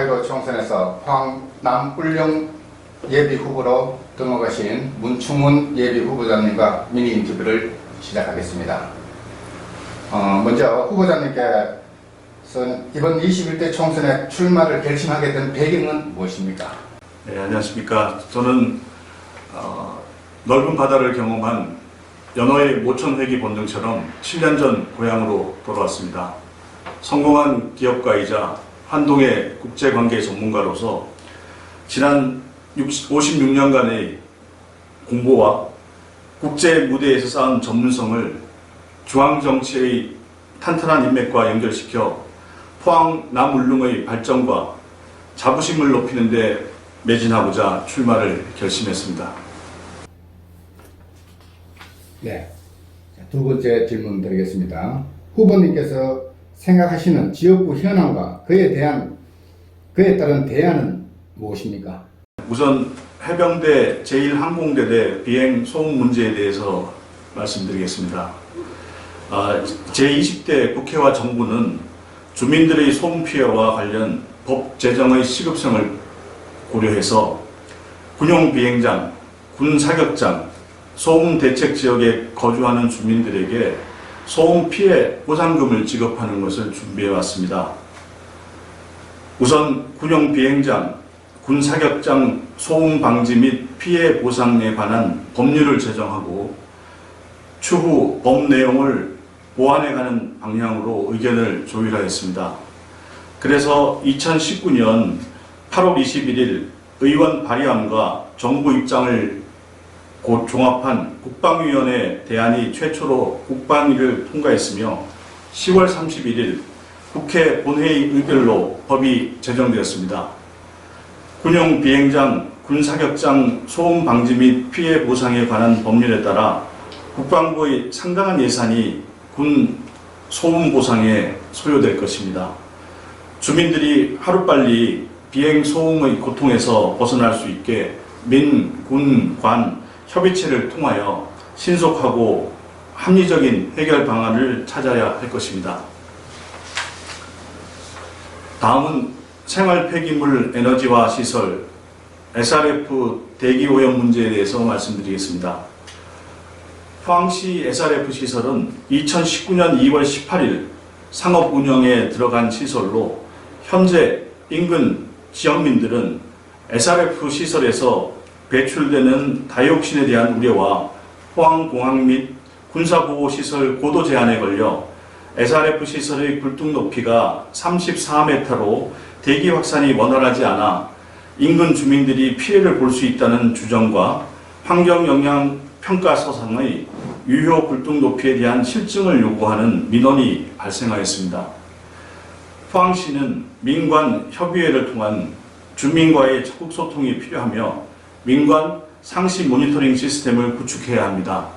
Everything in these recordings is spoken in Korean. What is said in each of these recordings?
4.15 총선에서 포항 남울령 예비 후보로 등록하신 문충훈 예비 후보자님과 미니 인터뷰를 시작하겠습니다. 먼저 후보자님께서는 이번 21대 총선에 출마를 결심하게 된 배경은 무엇입니까? 네, 안녕하십니까. 저는 넓은 바다를 경험한 연어의 모천회기 본능처럼 7년 전 고향으로 돌아왔습니다. 성공한 기업가이자 한동의 국제관계 전문가로서 지난 56년간의 공부와 국제 무대에서 쌓은 전문성을 중앙정치의 탄탄한 인맥과 연결시켜 포항 남울릉의 발전과 자부심을 높이는 데 매진하고자 출마를 결심했습니다. 네. 두 번째 질문 드리겠습니다. 후보님께서 생각하시는 지역구 현안과 그에 따른 대안은 무엇입니까? 우선 해병대 제1항공대대 비행 소음 문제에 대해서 말씀드리겠습니다. 제20대 국회와 정부는 주민들의 소음 피해와 관련 법 제정의 시급성을 고려해서 군용 비행장, 군 사격장, 소음 대책 지역에 거주하는 주민들에게 소음 피해 보상금을 지급하는 것을 준비해 왔습니다. 우선 군용 비행장, 군 사격장 소음 방지 및 피해 보상에 관한 법률을 제정하고 추후 법 내용을 보완해 가는 방향으로 의견을 조율하였습니다. 그래서 2019년 8월 21일 의원 발의안과 정부 입장을 곧 종합한 국방위원회 대안이 최초로 국방위를 통과했으며 10월 31일 국회 본회의 의결로 법이 제정되었습니다. 군용 비행장, 군 사격장 소음 방지 및 피해 보상에 관한 법률에 따라 국방부의 상당한 예산이 군 소음 보상에 소요될 것입니다. 주민들이 하루빨리 비행 소음의 고통에서 벗어날 수 있게 민, 군, 관 협의체를 통하여 신속하고 합리적인 해결 방안을 찾아야 할 것입니다. 다음은 생활 폐기물 에너지화 시설 SRF 대기 오염 문제에 대해서 말씀드리겠습니다. 포항시 SRF 시설은 2019년 2월 18일 상업 운영에 들어간 시설로 현재 인근 지역민들은 SRF 시설에서 배출되는 다이옥신에 대한 우려와 포항공항 및 군사보호시설 고도 제한에 걸려 SRF 시설의 굴뚝 높이가 34m로 대기 확산이 원활하지 않아 인근 주민들이 피해를 볼 수 있다는 주장과 환경영향평가서상의 유효 굴뚝 높이에 대한 실증을 요구하는 민원이 발생하였습니다. 포항시는 민관 협의회를 통한 주민과의 적극 소통이 필요하며 민관 상시 모니터링 시스템을 구축해야 합니다.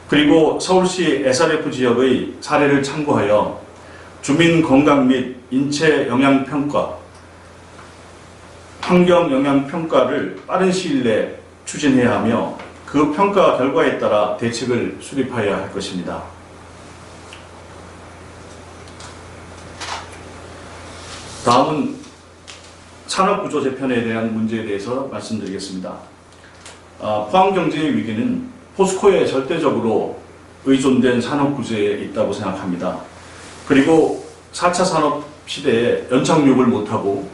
그리고 서울시 SRF 지역의 사례를 참고하여 주민 건강 및 인체 영향 평가, 환경 영향 평가를 빠른 시일 내에 추진해야 하며 그 평가 결과에 따라 대책을 수립해야 할 것입니다. 다음은 산업구조 재편에 대한 문제에 대해서 말씀드리겠습니다. 포항경제의 위기는 포스코에 절대적으로 의존된 산업구조에 있다고 생각합니다. 그리고 4차 산업시대에 연착륙을 못하고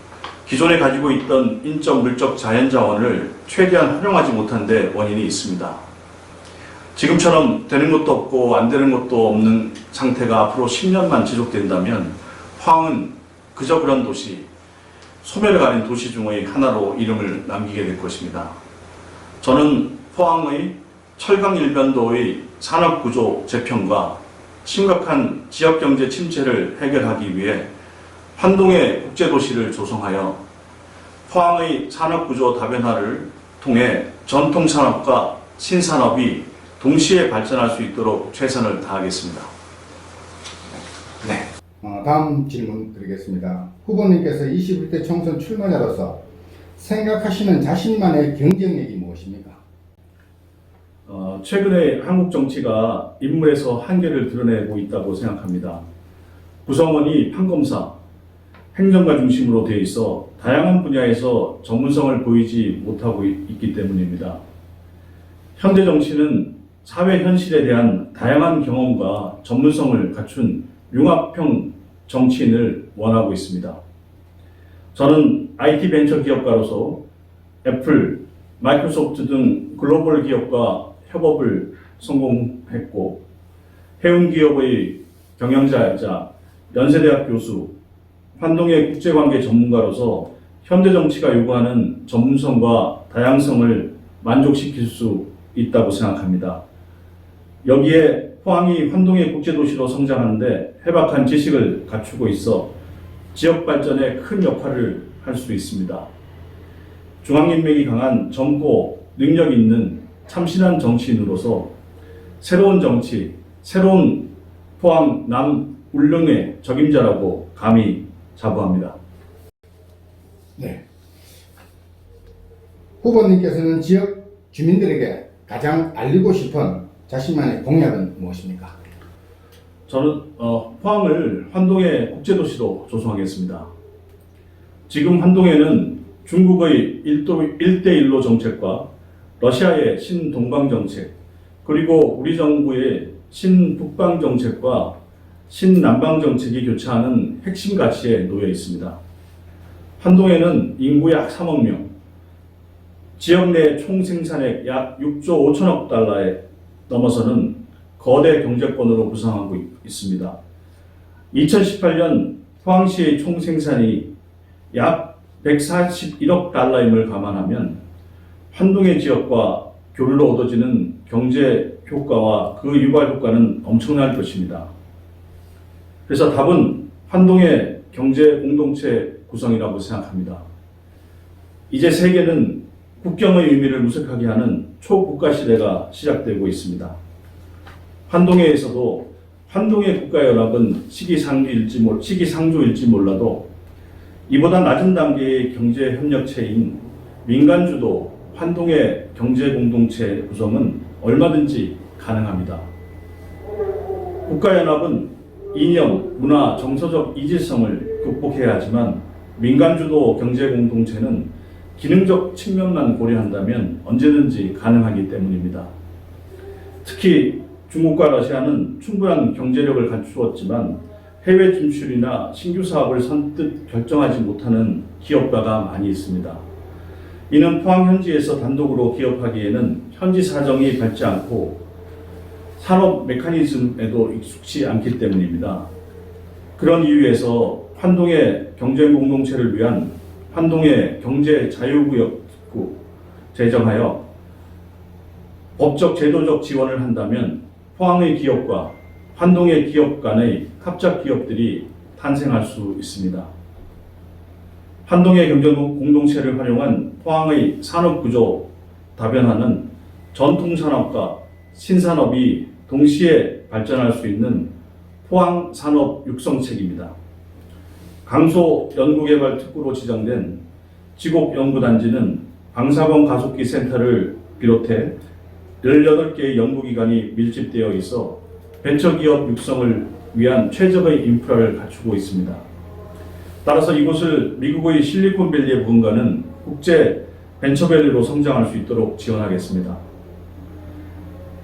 기존에 가지고 있던 인적, 물적, 자연자원을 최대한 활용하지 못한 데 원인이 있습니다. 지금처럼 되는 것도 없고 안 되는 것도 없는 상태가 앞으로 10년만 지속된다면 포항은 그저 그런 도시, 소멸을 가린 도시 중의 하나로 이름을 남기게 될 것입니다. 저는 포항의 철강 일변도의 산업구조 재편과 심각한 지역경제 침체를 해결하기 위해 환동의 국제도시를 조성하여 포항의 산업구조 다변화를 통해 전통산업과 신산업이 동시에 발전할 수 있도록 최선을 다하겠습니다. 네. 다음 질문 드리겠습니다. 후보님께서 21대 총선 출마자로서 생각하시는 자신만의 경쟁력이 무엇입니까? 최근에 한국 정치가 인물에서 한계를 드러내고 있다고 생각합니다. 구성원이 판검사, 행정가 중심으로 되어 있어 다양한 분야에서 전문성을 보이지 못하고 있기 때문입니다. 현대 정치는 사회 현실에 대한 다양한 경험과 전문성을 갖춘 융합형 정치인을 원하고 있습니다. 저는 IT 벤처 기업가로서 애플, 마이크로소프트 등 글로벌 기업과 협업을 성공했고, 해운 기업의 경영자이자 연세대학 교수, 환동의 국제관계 전문가로서 현대 정치가 요구하는 전문성과 다양성을 만족시킬 수 있다고 생각합니다. 여기에 포항이 환동의 국제도시로 성장하는데 해박한 지식을 갖추고 있어 지역 발전에 큰 역할을 할 수 있습니다. 중앙인맥이 강한 젊고 능력 있는 참신한 정치인으로서 새로운 정치, 새로운 포항 남울릉의 적임자라고 감히 자부합니다. 네. 후보님께서는 지역 주민들에게 가장 알리고 싶은 자신만의 공약은 무엇입니까? 저는 포항을 환동의 국제도시로 조성하겠습니다. 지금 환동에는 중국의 1대1로 정책과 러시아의 신동방 정책, 그리고 우리 정부의 신북방 정책과 신남방 정책이 교차하는 핵심 가치에 놓여 있습니다. 환동에는 인구 약 3억 명, 지역 내 총생산액 약 6조 5천억 달러에 넘어서는 거대 경제권으로 부상하고 있습니다. 2018년 포항시의 총생산이 약 141억 달러임을 감안하면 환동의 지역과 교류로 얻어지는 경제 효과와 그 유발 효과는 엄청날 것입니다. 그래서 답은 환동의 경제 공동체 구성이라고 생각합니다. 이제 세계는 국경의 의미를 무색하게 하는 초국가 시대가 시작되고 있습니다. 환동회에서도 환동의 국가연합은 시기상조일지 몰라도 이보다 낮은 단계의 경제협력체인 민간주도 환동의 경제공동체 구성은 얼마든지 가능합니다. 국가연합은 이념, 문화, 정서적 이질성을 극복해야 하지만 민간주도 경제공동체는 기능적 측면만 고려한다면 언제든지 가능하기 때문입니다. 특히 중국과 러시아는 충분한 경제력을 갖추었지만 해외 진출이나 신규 사업을 선뜻 결정하지 못하는 기업가가 많이 있습니다. 이는 포항 현지에서 단독으로 기업하기에는 현지 사정이 밝지 않고 산업 메커니즘에도 익숙치 않기 때문입니다. 그런 이유에서 환동의 경제 공동체를 위한 환동의 경제 자유구역구 제정하여 법적 제도적 지원을 한다면 포항의 기업과 환동의 기업 간의 합작 기업들이 탄생할 수 있습니다. 환동의 경제 공동체를 활용한 포항의 산업 구조 다변화는 전통 산업과 신산업이 동시에 발전할 수 있는 포항 산업 육성책입니다. 강소 연구개발 특구로 지정된 지곡연구단지는 방사범 가속기 센터를 비롯해 18개의 연구기관이 밀집되어 있어 벤처기업 육성을 위한 최적의 인프라를 갖추고 있습니다. 따라서 이곳을 미국의 실리콘밸리의 무언가는 국제 벤처밸리로 성장할 수 있도록 지원하겠습니다.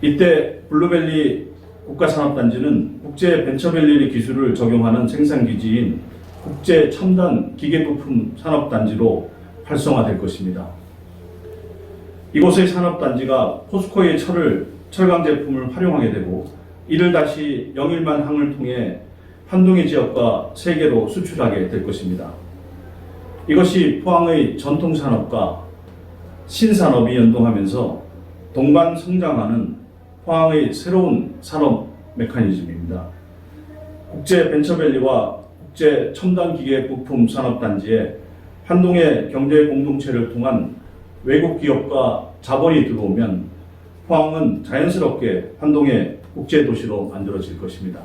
이때 블루밸리 국가산업단지는 국제 벤처밸리 기술을 적용하는 생산기지인 국제 첨단 기계부품 산업단지로 활성화될 것입니다. 이곳의 산업단지가 포스코의 철강 제품을 활용하게 되고 이를 다시 영일만 항을 통해 환동의 지역과 세계로 수출하게 될 것입니다. 이것이 포항의 전통산업과 신산업이 연동하면서 동반 성장하는 포항의 새로운 산업 메커니즘입니다. 국제 벤처밸리와 국제 첨단기계 부품 산업단지에 환동의 경제 공동체를 통한 외국 기업과 자본이 들어오면 포항은 자연스럽게 환동의 국제도시로 만들어질 것입니다.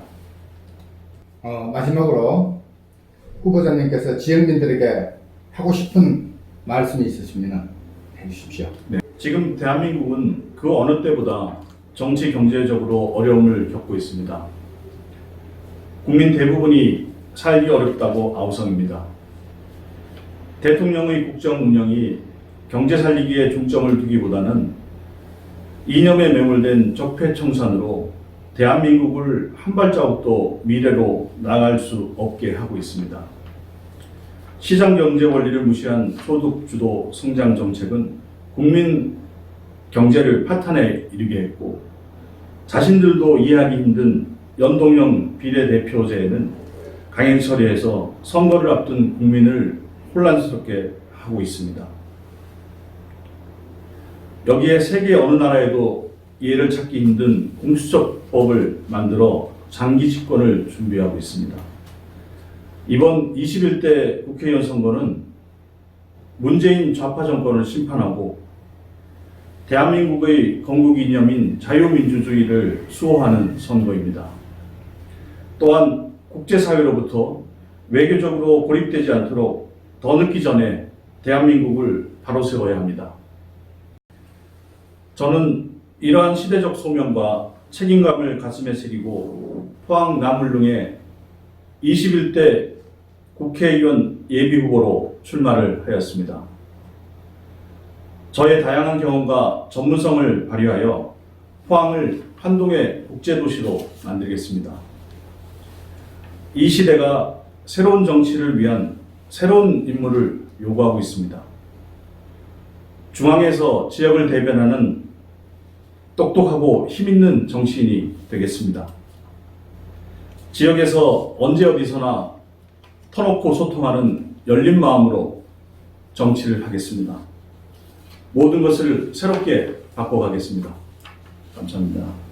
마지막으로 후보자님께서 지역민들에게 하고 싶은 말씀이 있으시면 해주십시오. 네. 지금 대한민국은 그 어느 때보다 정치 경제적으로 어려움을 겪고 있습니다. 국민 대부분이 살기 어렵다고 아우성입니다. 대통령의 국정 운영이 경제 살리기에 중점을 두기보다는 이념에 매몰된 적폐청산으로 대한민국을 한 발자국도 미래로 나아갈 수 없게 하고 있습니다. 시장 경제 원리를 무시한 소득 주도 성장 정책은 국민 경제를 파탄에 이르게 했고, 자신들도 이해하기 힘든 연동형 비례대표제에는 강행 처리해서 선거를 앞둔 국민을 혼란스럽게 하고 있습니다. 여기에 세계 어느 나라에도 이해를 찾기 힘든 공수처법을 만들어 장기 집권을 준비하고 있습니다. 이번 21대 국회의원 선거는 문재인 좌파 정권을 심판하고 대한민국의 건국 이념인 자유민주주의를 수호하는 선거입니다. 또한 국제사회로부터 외교적으로 고립되지 않도록 더 늦기 전에 대한민국을 바로 세워야 합니다. 저는 이러한 시대적 소명과 책임감을 가슴에 새기고 포항 남울릉에 21대 국회의원 예비후보로 출마를 하였습니다. 저의 다양한 경험과 전문성을 발휘하여 포항을 환동의 국제도시로 만들겠습니다. 이 시대가 새로운 정치를 위한 새로운 인물을 요구하고 있습니다. 중앙에서 지역을 대변하는 똑똑하고 힘있는 정치인이 되겠습니다. 지역에서 언제 어디서나 터놓고 소통하는 열린 마음으로 정치를 하겠습니다. 모든 것을 새롭게 바꿔가겠습니다. 감사합니다.